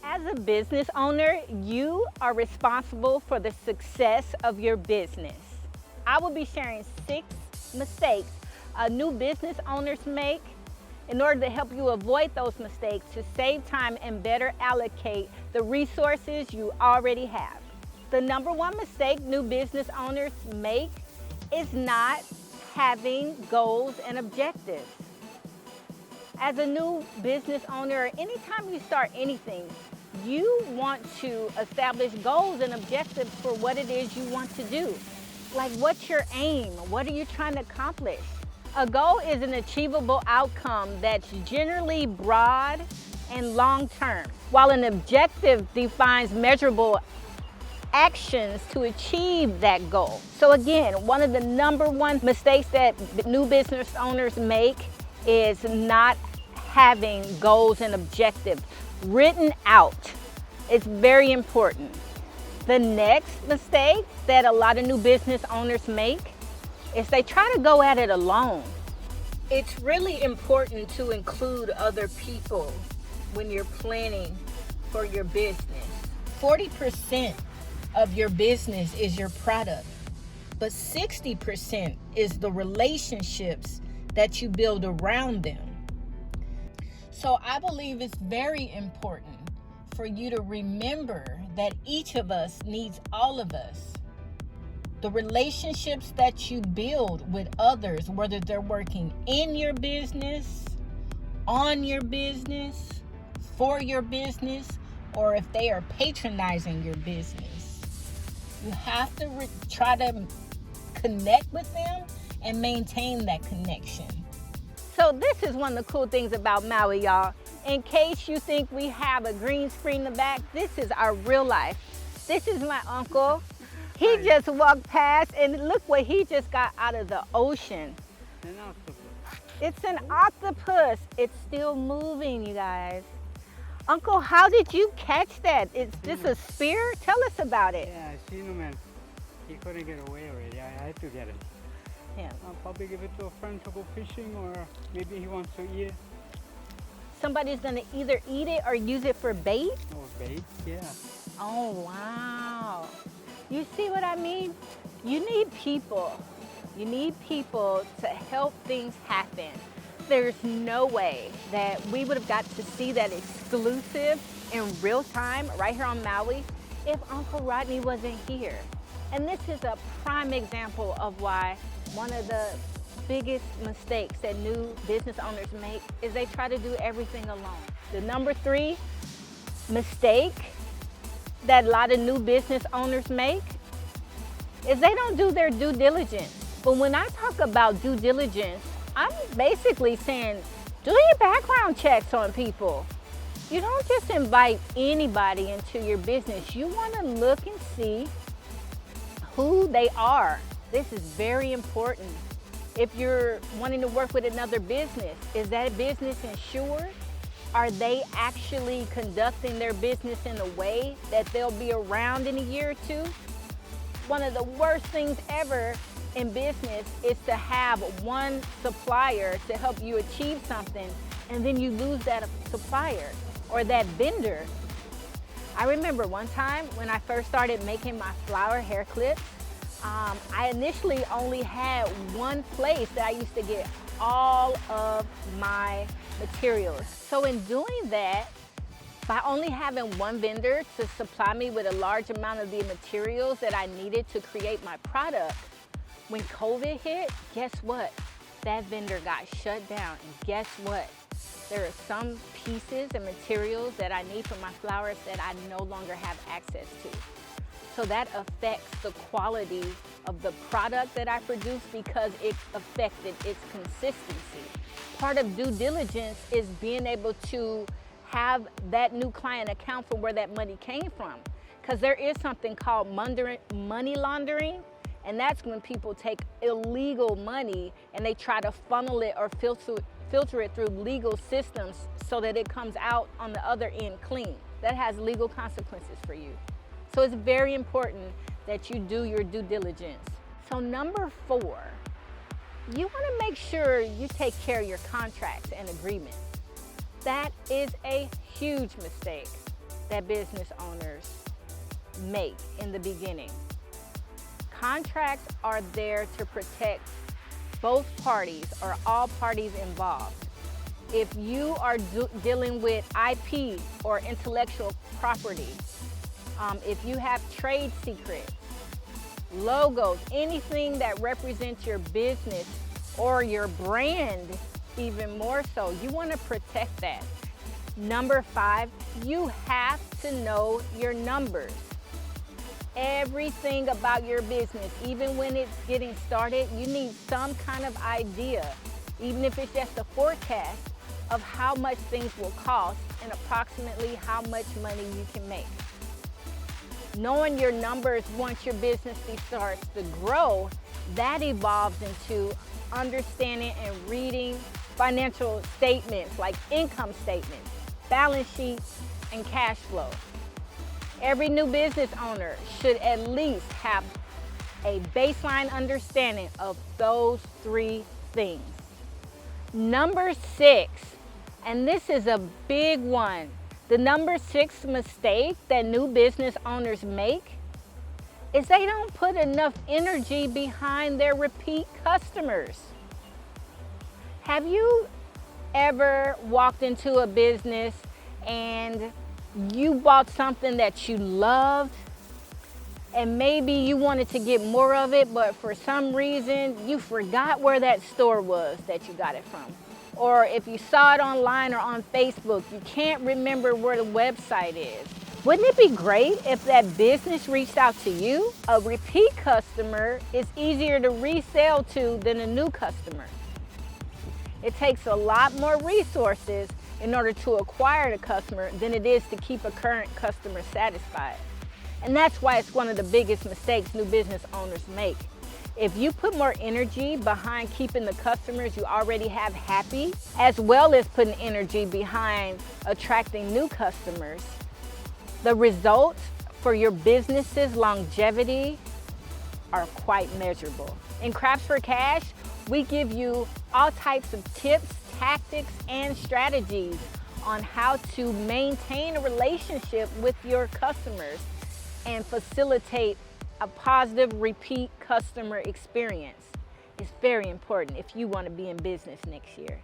As a business owner, you are responsible for the success of your business. I will be sharing 6 mistakes new business owners make in order to help you avoid those mistakes, to save time and better allocate the resources you already have. The number one mistake new business owners make is not having goals and objectives. As a new business owner, anytime you start anything, you want to establish goals and objectives for what it is you want to do. Like, what's your aim? What are you trying to accomplish? A goal is an achievable outcome that's generally broad and long-term, while an objective defines measurable actions to achieve that goal. So again, one of the number one mistakes that new business owners make is not having goals and objectives written out. It's very important. The next mistake that a lot of new business owners make is they try to go at it alone. It's really important to include other people when you're planning for your business. 40% of your business is your product, but 60% is the relationships that you build around them. So I believe it's very important for you to remember that each of us needs all of us. The relationships that you build with others, whether they're working in your business, on your business, for your business, or if they are patronizing your business, you have to try to connect with them and maintain that connection. So this is one of the cool things about Maui, y'all. In case you think we have a green screen in the back, this is our real life. This is my uncle. He just walked past and look what he just got out of the ocean. An octopus. It's an octopus. It's still moving, you guys. Uncle, how did you catch that? Is this a spear? Tell us about it. Yeah, I seen him and he couldn't get away already. I had to get it. Yeah. I'll probably give it to a friend to go fishing, or maybe he wants to eat it. Somebody's gonna either eat it or use it for bait? Or bait, yeah. Oh, wow. You see what I mean? You need people. You need people to help things happen. There's no way that we would have got to see that exclusive in real time right here on Maui if Uncle Rodney wasn't here. And this is a prime example of why one of the biggest mistakes that new business owners make is they try to do everything alone. The number 3 mistake that a lot of new business owners make is they don't do their due diligence. But when I talk about due diligence, I'm basically saying do your background checks on people. You don't just invite anybody into your business. You want to look and see who they are. This is very important. If you're wanting to work with another business, is that business insured? Are they actually conducting their business in a way that they'll be around in a year or two? One of the worst things ever in business is to have one supplier to help you achieve something and then you lose that supplier or that vendor. I remember one time when I first started making my flower hair clips, I initially only had one place that I used to get all of my materials. So in doing that, by only having one vendor to supply me with a large amount of the materials that I needed to create my product, when COVID hit, guess what? That vendor got shut down. And guess what? There are some pieces and materials that I need for my flowers that I no longer have access to. So that affects the quality of the product that I produce because it affected its consistency. Part of due diligence is being able to have that new client account for where that money came from. Because there is something called money laundering, and that's when people take illegal money and they try to funnel it or filter it through legal systems so that it comes out on the other end clean. That has legal consequences for you. So it's very important that you do your due diligence. So number 4, you want to make sure you take care of your contracts and agreements. That is a huge mistake that business owners make in the beginning. Contracts are there to protect both parties or all parties involved. If you are dealing with IP or intellectual property, if you have trade secrets, logos, anything that represents your business or your brand, even more so, you want to protect that. Number 5, you have to know your numbers. Everything about your business, even when it's getting started, you need some kind of idea, even if it's just a forecast of how much things will cost and approximately how much money you can make. Knowing your numbers once your business starts to grow, that evolves into understanding and reading financial statements like income statements, balance sheets, and cash flow. Every new business owner should at least have a baseline understanding of those 3 things. Number 6, and this is a big one. The number 6 mistake that new business owners make is they don't put enough energy behind their repeat customers. Have you ever walked into a business and you bought something that you loved and maybe you wanted to get more of it, but for some reason you forgot where that store was that you got it from? Or if you saw it online or on Facebook, you can't remember where the website is. Wouldn't it be great if that business reached out to you? A repeat customer is easier to resell to than a new customer. It takes a lot more resources in order to acquire the customer than it is to keep a current customer satisfied. And that's why it's one of the biggest mistakes new business owners make. If you put more energy behind keeping the customers you already have happy, as well as putting energy behind attracting new customers, the results for your business's longevity are quite measurable. In Crafts for Cash, we give you all types of tips, tactics, and strategies on how to maintain a relationship with your customers and facilitate a positive repeat customer experience. It's very important if you want to be in business next year.